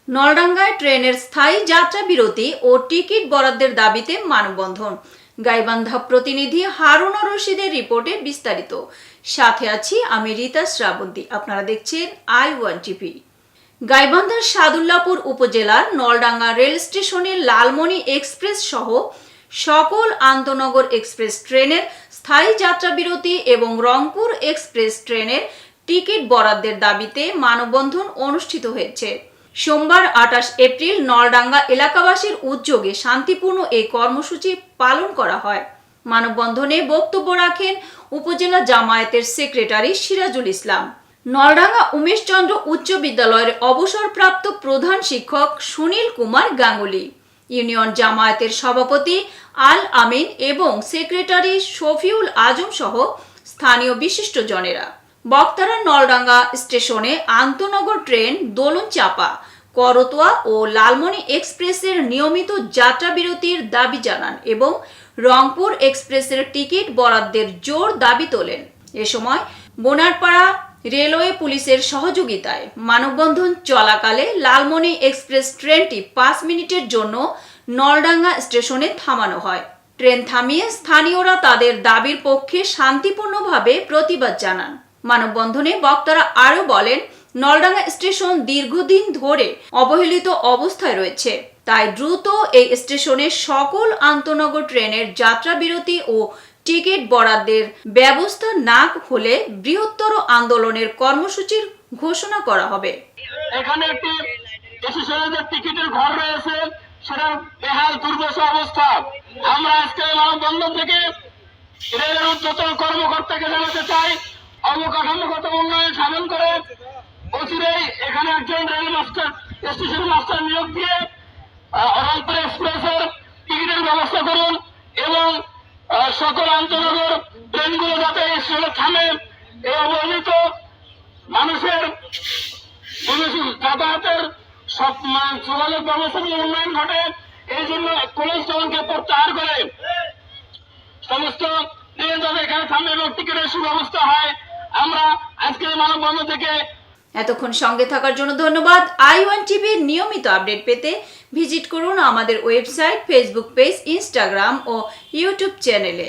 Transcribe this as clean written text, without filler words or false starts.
নলডাঙ্গায় ট্রেনের স্থায়ী যাত্রা বিরতি ও টিকিট বরাদ্দের দাবিতে মানববন্ধন। গাইবান্ধা প্রতিনিধি হারুন রশিদের রিপোর্টে বিস্তারিত। সাথে আছি আমি রীতা শ্রাবন্তী। আপনারা দেখছেন i1 টিভি। গাইবান্ধার সাদুল্লাপুর উপজেলার নলডাঙ্গা রেল স্টেশনে লালমনি এক্সপ্রেস সহ সকল আন্তনগর এক্সপ্রেস ট্রেনের স্থায়ী যাত্রা বিরতি এবং রংপুর এক্সপ্রেস ট্রেনের টিকিট বরাদ্দের দাবিতে মানববন্ধন অনুষ্ঠিত হয়েছে। সোমবার 28 এপ্রিল নলডাঙ্গা এলাকাবাসীর উদ্যোগে শান্তিপূর্ণ এই কর্মসূচি পালন করা হয়। মানববন্ধনে বক্তব্য রাখেন উপজেলা জামায়াতের সেক্রেটারি সিরাজুল ইসলাম। নলডাঙ্গা উমেশচন্দ্র উচ্চ বিদ্যালয়ের অবসরপ্রাপ্ত প্রধান শিক্ষক সুনীল কুমার গাঙ্গুলি, ইউনিয়ন জামায়াতের সভাপতি আল আমিন এবং সেক্রেটারি শফিউল আজম সহ স্থানীয় বিশিষ্টজনেরা। বক্তারা নলডাঙ্গা স্টেশনে আন্তনগর ট্রেন দোলন চাপা, করতোয়া ও লালমনি এক্সপ্রেসের নিয়মিত যাত্রা বিরতির দাবি জানান এবং রংপুর এক্সপ্রেসের টিকিট বরাদ্দের জোর দাবি তোলেন। এ সময় বোনারপাড়া রেলওয়ে পুলিশের সহযোগিতায় মানববন্ধন চলাকালে লালমনি এক্সপ্রেস ট্রেনটি 5 মিনিটের জন্য নলডাঙ্গা স্টেশনে থামানো হয়। ট্রেন থামিয়ে স্থানীয়রা তাদের দাবির পক্ষে শান্তিপূর্ণভাবে প্রতিবাদ জানান। মানববন্ধনে বক্তারা আরও বলেন, নলডাঙ্গা স্টেশন দীর্ঘদিন ধরে অবহেলিত অবস্থায় রয়েছে, তাই দ্রুত এই স্টেশনে সকল আন্তনগর ট্রেনের যাত্রা বিরতি ও টিকিট বরাদ্দের ব্যবস্থা না হলে বৃহত্তর আন্দোলনের কর্মসূচির ঘোষণা করা হবে। এখানে একটি স্টেশনের টিকিটের ঘর রয়েছে, সেটা বেহাল দুর্দশা অবস্থা। আমরা আজকে মানববন্ধন থেকে রেলের উচ্চতর কর্মকর্তাকে জানাতে চাই, অবকাঠামোগত উন্নয়ন সাধন করে অচিরেই এখানে একজন রেল মাস্টার, স্টেশন মাস্টার নিয়োগ দিয়ে রংপুর এক্সপ্রেসের টিকিটের ব্যবস্থা করুন এবং সকল আন্তনগর ট্রেনগুলো যাতে স্টেশনে থামে, এই অবহেলিত মানুষের যাতায়াতের সব যোগাযোগ ব্যবস্থার উন্নয়ন ঘটে। এই জন্য পুলিশ জনকে প্রত্যাহার করে সমস্ত ট্রেন যাতে এখানে থামে এবং টিকিটের সুব্যবস্থা হয়। আমরা আজকে মানববন্ধন থেকে এতক্ষণ সঙ্গে থাকার জন্য ধন্যবাদ। i1 টিভির নিয়মিত আপডেট পেতে ভিজিট করুন আমাদের ওয়েবসাইট, ফেসবুক পেজ, ইনস্টাগ্রাম ও ইউটিউব চ্যানেলে।